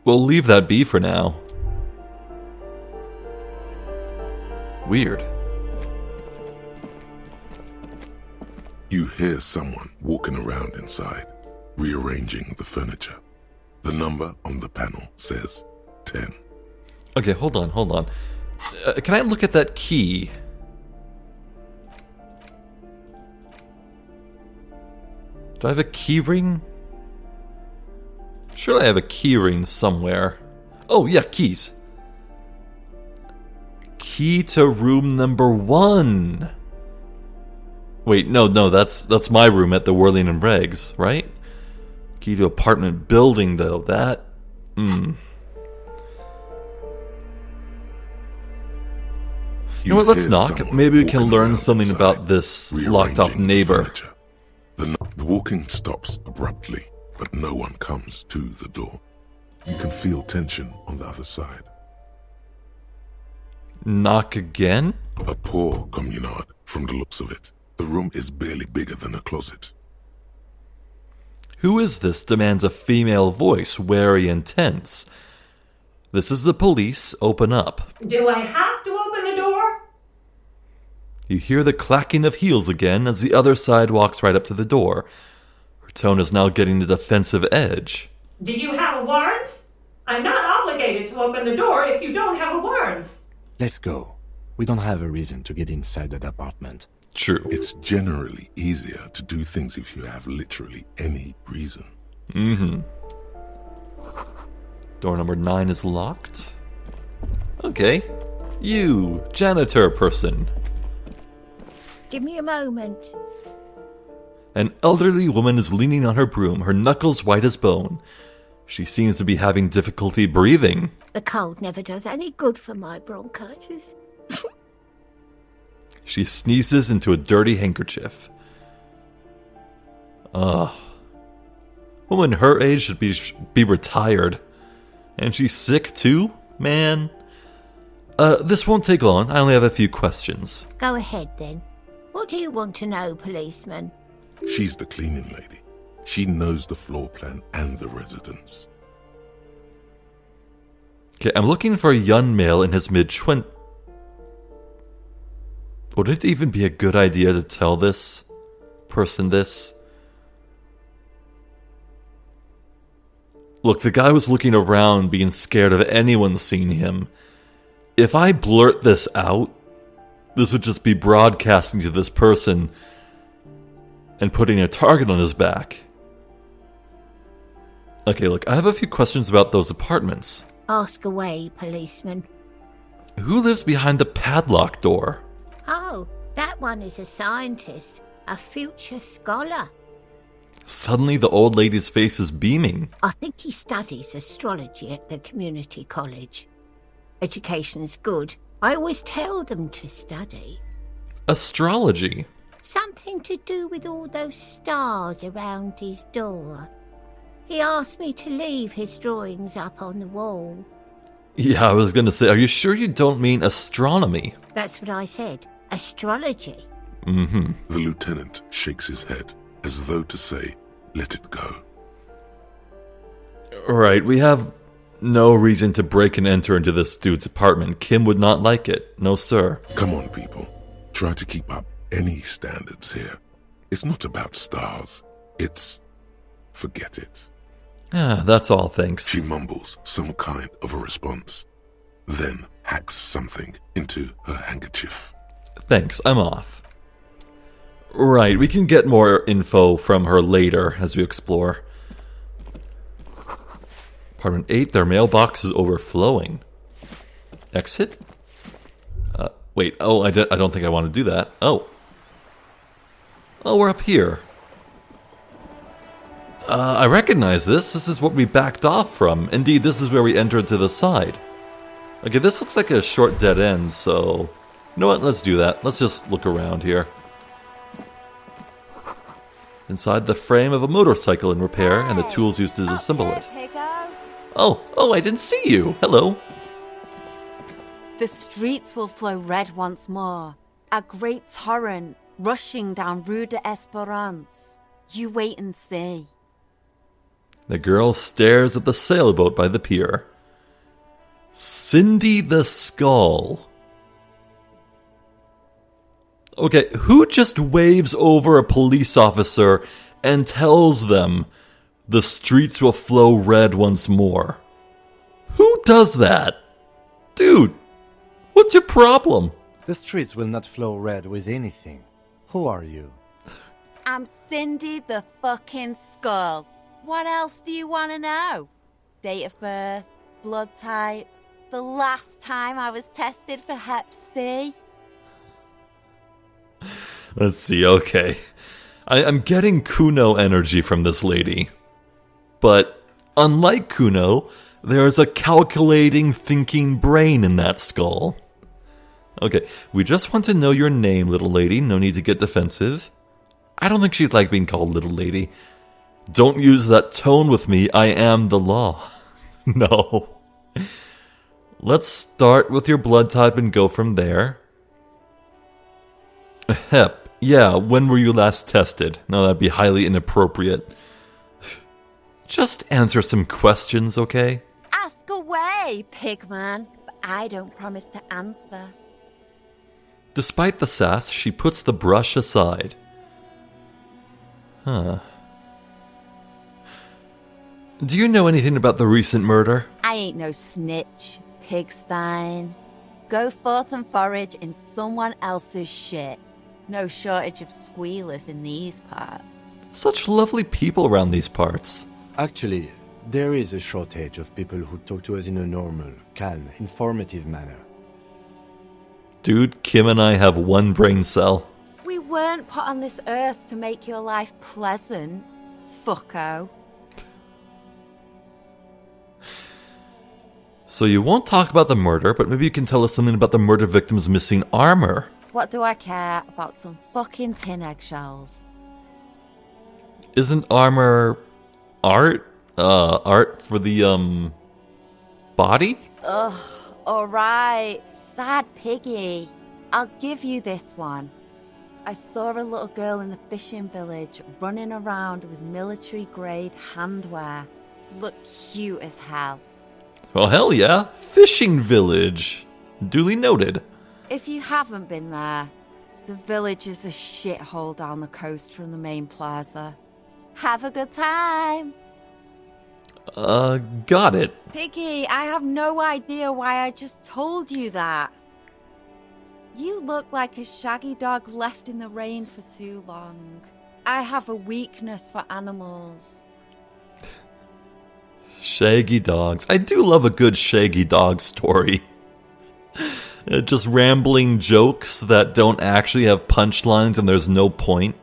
We'll leave that be for now. Weird. You hear someone walking around inside, rearranging the furniture. The number on the panel says 10. Okay, hold on. Can I look at that key? Do I have a key ring? Surely I have a key ring somewhere. Oh, yeah, keys. Key to room number 1. Wait, no, that's my room at the Whirling and Regs, right? Key to apartment building, though. That... You know what, let's knock. Maybe we can learn something about this locked-off neighbor. The walking stops abruptly, but no one comes to the door. You can feel tension on the other side. Knock again? A poor communard, from the looks of it. The room is barely bigger than a closet. Who is this? Demands a female voice, wary and tense. This is the police. Open up. Do I have to open the door? You hear the clacking of heels again as the other side walks right up to the door. Her tone is now getting the defensive edge. Do you have a warrant? I'm not obligated to open the door if you don't have a warrant. Let's go. We don't have a reason to get inside that apartment. True. It's generally easier to do things if you have literally any reason. Door number 9 is locked. Okay. You, janitor person. Give me a moment. An elderly woman is leaning on her broom, her knuckles white as bone. She seems to be having difficulty breathing. The cold never does any good for my bronchitis. She sneezes into a dirty handkerchief. Woman her age should be retired. And she's sick too? Man. This won't take long. I only have a few questions. Go ahead then. What do you want to know, policeman? She's the cleaning lady. She knows the floor plan and the residence. Okay, I'm looking for a young male in his mid-20s. Would it even be a good idea to tell this person this? Look, the guy was looking around, being scared of anyone seeing him. If I blurt this out, this would just be broadcasting to this person and putting a target on his back. Okay, look, I have a few questions about those apartments. Ask away, policeman. Who lives behind the padlock door? Oh, that one is a scientist, a future scholar. Suddenly the old lady's face is beaming. I think he studies astrology at the community college. Education's good. I always tell them to study. Astrology? Something to do with all those stars around his door. He asked me to leave his drawings up on the wall. Yeah, I was going to say, are you sure you don't mean astronomy? That's what I said. Astrology. Mm-hmm. The lieutenant shakes his head, as though to say, let it go. Right, we have no reason to break and enter into this dude's apartment. Kim would not like it. No, sir. Come on, people. Try to keep up any standards here. It's not about stars. It's... forget it. Ah, that's all, thanks. She mumbles some kind of a response, then hacks something into her handkerchief. Thanks, I'm off. Right, we can get more info from her later as we explore. Apartment 8, their mailbox is overflowing. Exit? Wait, oh, I don't think I want to do that. Oh, we're up here. I recognize this. This is what we backed off from. Indeed, this is where we entered to the side. Okay, this looks like a short dead end, so... You know what? Let's do that. Let's just look around here. Inside the frame of a motorcycle in repair, and the tools used to disassemble it. Oh, I didn't see you. Hello. The streets will flow red once more. A great torrent rushing down Rue de Esperance. You wait and see. The girl stares at the sailboat by the pier. Cindy the Skull. Okay, who just waves over a police officer and tells them the streets will flow red once more? Who does that? Dude, what's your problem? The streets will not flow red with anything. Who are you? I'm Cindy the fucking Skull. What else do you want to know? Date of birth, blood type, the last time I was tested for Hep C. Let's see, okay. I'm getting Kuno energy from this lady. But unlike Kuno, there's a calculating, thinking brain in that skull. Okay, we just want to know your name, little lady. No need to get defensive. I don't think she'd like being called little lady. Don't use that tone with me. I am the law. No. Let's start with your blood type and go from there. Hep. Yeah, when were you last tested? No, that'd be highly inappropriate. Just answer some questions, okay? Ask away, pigman. But I don't promise to answer. Despite the sass, she puts the brush aside. Huh. Do you know anything about the recent murder? I ain't no snitch, pigstein. Go forth and forage in someone else's shit. No shortage of squealers in these parts. Such lovely people around these parts. Actually, there is a shortage of people who talk to us in a normal, calm, informative manner. Dude, Kim and I have one brain cell. We weren't put on this earth to make your life pleasant, fucko. So you won't talk about the murder, but maybe you can tell us something about the murder victim's missing armor. What do I care about some fucking tin eggshells? Isn't armor art? Art for the, body? Ugh, alright. Sad piggy. I'll give you this one. I saw a little girl in the fishing village running around with military-grade handwear. Looked cute as hell. Well, hell yeah. Fishing village. Duly noted. If you haven't been there, the village is a shithole down the coast from the main plaza. Have a good time. Got it. Piggy, I have no idea why I just told you that. You look like a shaggy dog left in the rain for too long. I have a weakness for animals. Shaggy dogs. I do love a good shaggy dog story. Just rambling jokes that don't actually have punchlines and there's no point.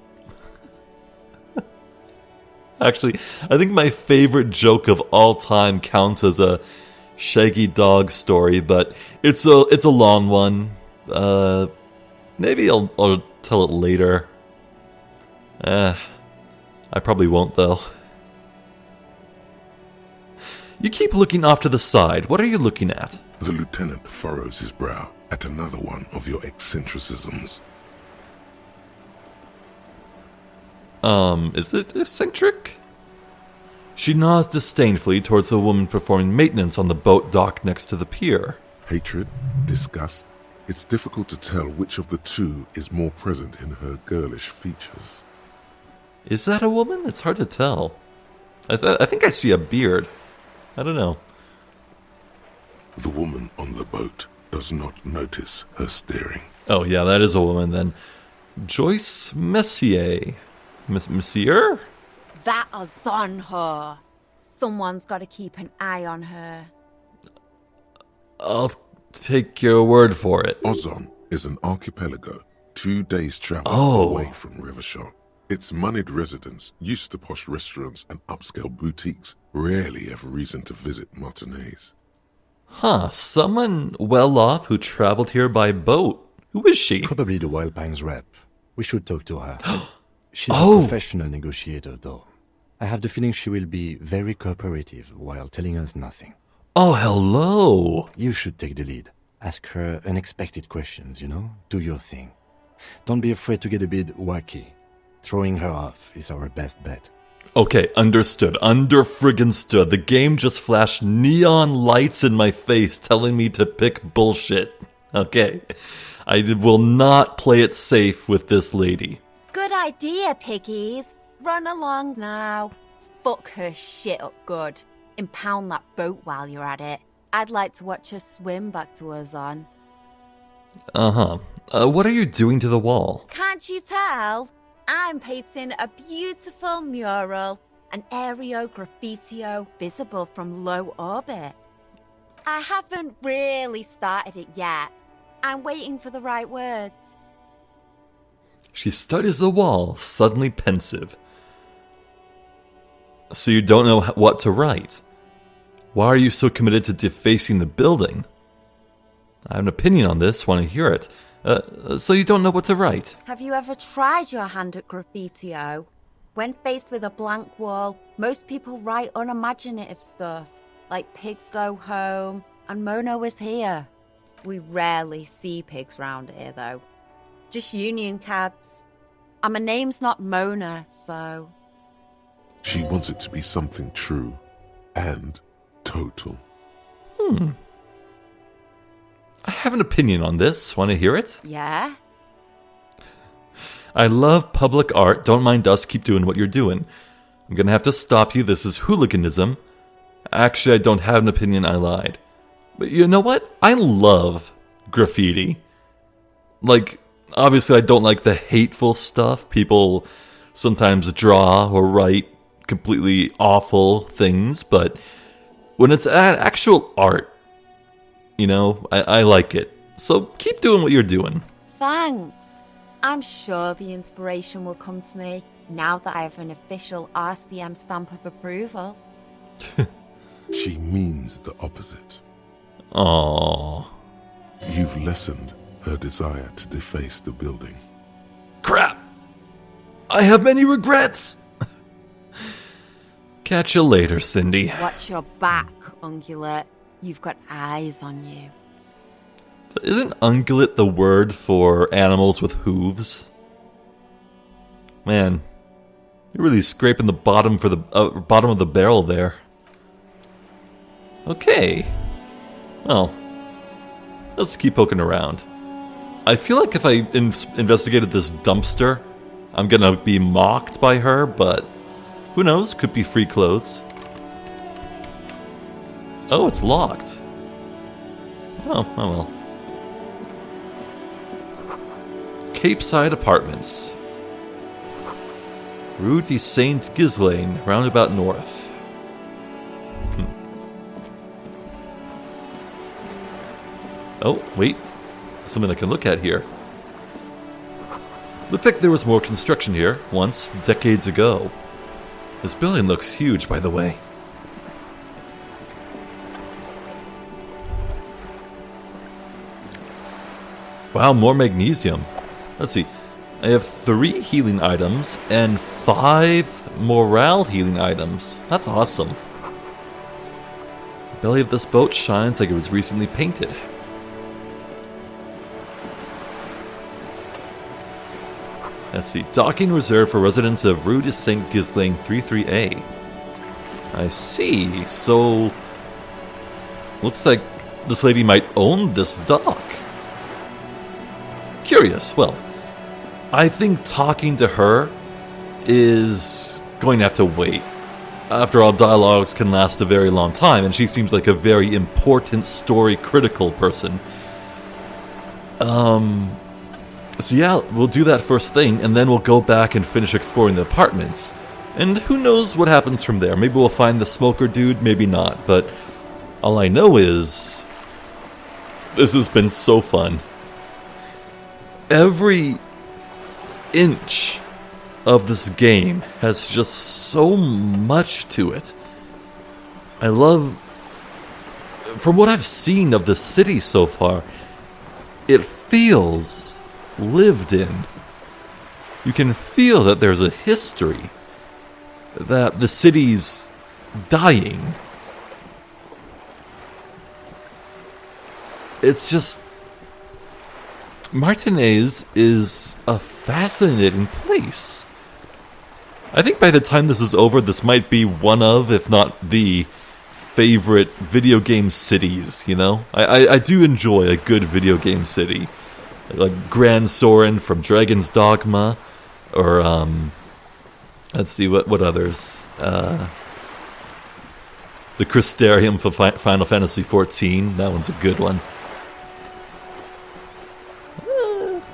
Actually, I think my favorite joke of all time counts as a shaggy dog story, but it's a long one. Maybe I'll tell it later. I probably won't though. You keep looking off to the side. What are you looking at? The lieutenant furrows his brow at another one of your eccentricisms. Is it eccentric? She nods disdainfully towards the woman performing maintenance on the boat dock next to the pier. Hatred, disgust. It's difficult to tell which of the two is more present in her girlish features. Is that a woman? It's hard to tell. I think I see a beard. I don't know. The woman on the boat does not notice her staring. Oh yeah, that is a woman then. Joyce Messier. Monsieur? That is on her. Someone's got to keep an eye on her. I'll take your word for it. Ozon is an archipelago 2 days' travel away from Rivershore. Its moneyed residents, used to posh restaurants and upscale boutiques, rarely have reason to visit Martinez. Huh, someone well off who traveled here by boat. Who is she? Probably the Wild Pines rep. We should talk to her. She's a professional negotiator, though. I have the feeling she will be very cooperative while telling us nothing. Oh, hello! You should take the lead. Ask her unexpected questions, Do your thing. Don't be afraid to get a bit wacky. Throwing her off is our best bet. Okay, understood. Under-friggin-stood. The game just flashed neon lights in my face telling me to pick bullshit. Okay. I will not play it safe with this lady. Good idea, piggies. Run along now. Fuck her shit up good. Impound that boat while you're at it. I'd like to watch her swim back to Ozon. Uh-huh. What are you doing to the wall? Can't you tell? I'm painting a beautiful mural, an aereo graffitio visible from low orbit. I haven't really started it yet. I'm waiting for the right words. She studies the wall, suddenly pensive. So you don't know what to write? Why are you so committed to defacing the building? I have an opinion on this, want to hear it. So you don't know what to write? Have you ever tried your hand at graffitio? When faced with a blank wall, most people write unimaginative stuff, like pigs go home and Mona was here. We rarely see pigs round here, though. Just union cads. And my name's not Mona, so... She wants it to be something true and total. I have an opinion on this. Want to hear it? Yeah? I love public art. Don't mind us. Keep doing what you're doing. I'm going to have to stop you. This is hooliganism. Actually, I don't have an opinion. I lied. But you know what? I love graffiti. Like, obviously I don't like the hateful stuff. People sometimes draw or write completely awful things. But when it's actual art, I like it. So keep doing what you're doing. Thanks. I'm sure the inspiration will come to me now that I have an official RCM stamp of approval. She means the opposite. Aww. You've lessened her desire to deface the building. Crap! I have many regrets! Catch you later, Cindy. Watch your back, Ungulate. You've got eyes on you. Isn't ungulate the word for animals with hooves? Man, you're really scraping the bottom for the bottom of the barrel there. Okay. Well, let's keep poking around. I feel like if I investigated this dumpster, I'm gonna be mocked by her, but who knows? Could be free clothes. Oh, it's locked. Oh well. Cape Side Apartments. Rue de Saint Ghislaine, roundabout north. Oh, wait. Something I can look at here. Looks like there was more construction here, once, decades ago. This building looks huge, by the way. Wow, more magnesium. Let's see. I have 3 healing items and 5 morale healing items. That's awesome. The belly of this boat shines like it was recently painted. Let's see. Docking reserved for residents of Rue de Saint Ghislain 33A. I see. So, looks like this lady might own this dock. Curious. Well, I think talking to her is going to have to wait. After all, dialogues can last a very long time, and she seems like a very important story-critical person. So yeah, we'll do that first thing, and then we'll go back and finish exploring the apartments. And who knows what happens from there. Maybe we'll find the smoker dude, maybe not. But all I know is this has been so fun. Every inch of this game has just so much to it. I love, from what I've seen of the city so far, it feels lived in. You can feel that there's a history, that the city's dying. It's just, Martinez is a fascinating place. I think by the time this is over, this might be one of, if not the, favorite video game cities, you know? I do enjoy a good video game city. Like Grand Soren from Dragon's Dogma, or, let's see, what others? The Crystarium for Final Fantasy XIV, that one's a good one.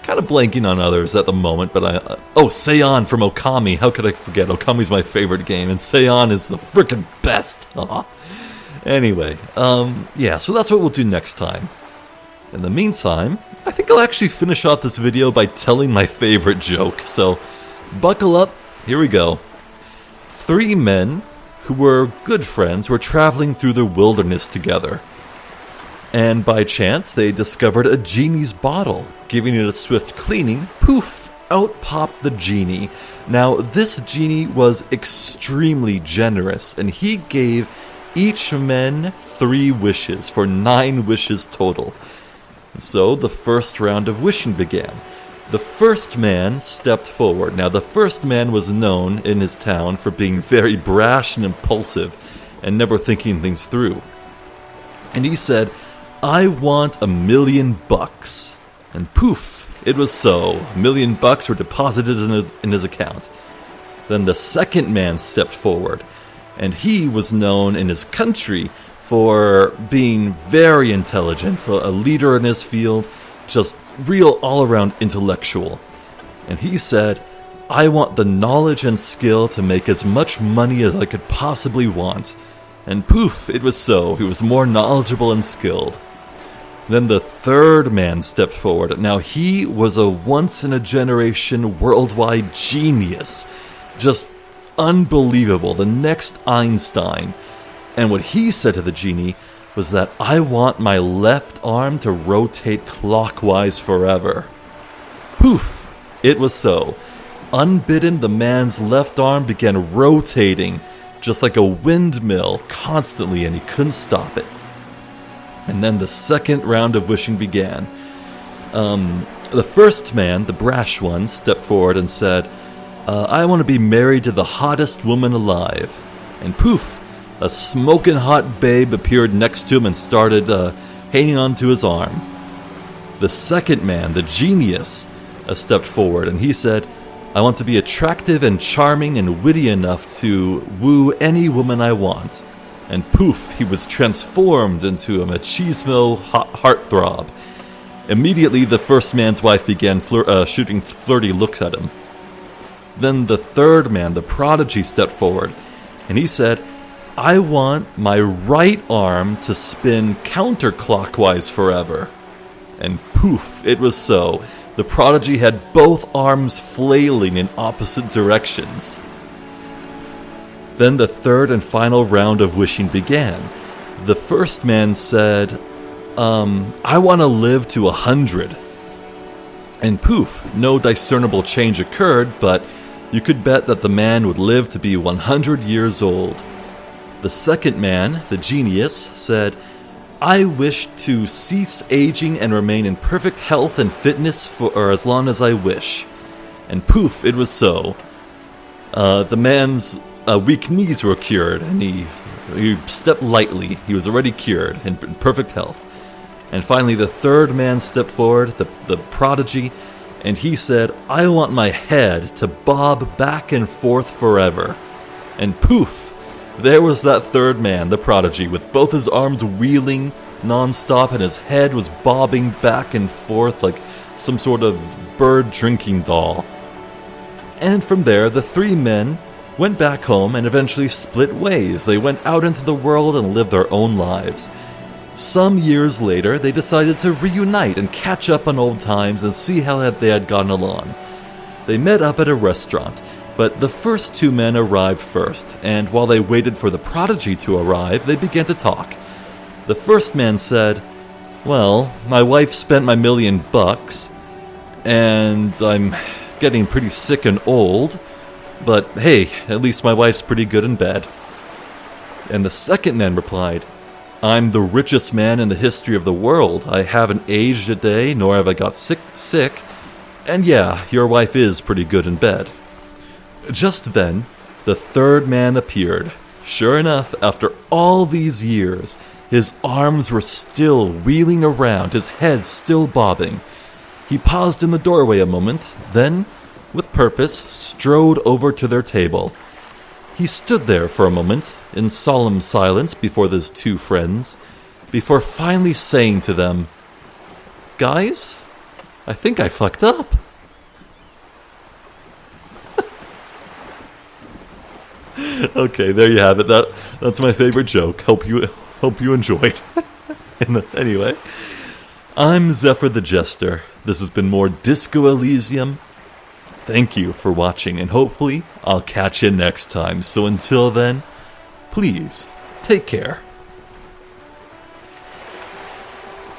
Kind of blanking on others at the moment, but Seion from Okami. How could I forget? Okami's my favorite game, and Seion is the frickin' best. Anyway, yeah, so that's what we'll do next time. In the meantime, I think I'll actually finish off this video by telling my favorite joke, so buckle up, here we go. 3 men who were good friends were traveling through the wilderness together. And by chance, they discovered a genie's bottle. Giving it a swift cleaning, poof, out popped the genie. Now, this genie was extremely generous, and he gave each man 3 wishes, for 9 wishes total. So, the first round of wishing began. The first man stepped forward. Now, the first man was known in his town for being very brash and impulsive, and never thinking things through. And he said, "I want $1,000,000. And poof, it was so. $1,000,000 were deposited in his account. Then the second man stepped forward, and he was known in his country for being very intelligent, so a leader in his field, just real all-around intellectual. And he said, "I want the knowledge and skill to make as much money as I could possibly want." And poof, it was so. He was more knowledgeable and skilled. Then the third man stepped forward. Now he was a once-in-a-generation worldwide genius. Just unbelievable. The next Einstein. And what he said to the genie was that, "I want my left arm to rotate clockwise forever." Poof! It was so. Unbidden, the man's left arm began rotating just like a windmill constantly, and he couldn't stop it. And then the second round of wishing began. The first man, the brash one, stepped forward and said, "I want to be married to the hottest woman alive." And poof, a smoking hot babe appeared next to him and started hanging onto his arm. The second man, the genius, stepped forward and he said, "I want to be attractive and charming and witty enough to woo any woman I want." And poof, he was transformed into a machismo heartthrob. Immediately, the first man's wife began shooting flirty looks at him. Then the third man, the prodigy, stepped forward, and he said, "I want my right arm to spin counterclockwise forever." And poof, it was so. The prodigy had both arms flailing in opposite directions. Then the third and final round of wishing began. The first man said, "I want to live to 100. And poof, no discernible change occurred, but you could bet that the man would live to be 100 years old. The second man, the genius, said, "I wish to cease aging and remain in perfect health and fitness for as long as I wish." And poof, it was so. The man's weak knees were cured, and he stepped lightly. He was already cured, in perfect health. And finally, the third man stepped forward, the prodigy, and he said, "I want my head to bob back and forth forever." And poof, there was that third man, the prodigy, with both his arms wheeling non-stop, and his head was bobbing back and forth like some sort of bird drinking doll. And from there, the three men went back home and eventually split ways. They went out into the world and lived their own lives. Some years later, they decided to reunite and catch up on old times and see how they had gotten along. They met up at a restaurant, but the first two men arrived first, and while they waited for the prodigy to arrive, they began to talk. The first man said, "Well, my wife spent my $1,000,000, and I'm getting pretty sick and old, but hey, at least my wife's pretty good in bed." And the second man replied, "I'm the richest man in the history of the world. I haven't aged a day, nor have I got sick, and yeah, your wife is pretty good in bed." Just then, the third man appeared. Sure enough, after all these years, his arms were still wheeling around, his head still bobbing. He paused in the doorway a moment, then, with purpose, strode over to their table. He stood there for a moment, in solemn silence before his two friends, before finally saying to them, "Guys, I think I fucked up." Okay, there you have it. That's my favorite joke. Hope you enjoyed. Anyway, I'm Zephyr the Jester. This has been more Disco Elysium. Thank you for watching, and hopefully I'll catch you next time. So until then, please take care.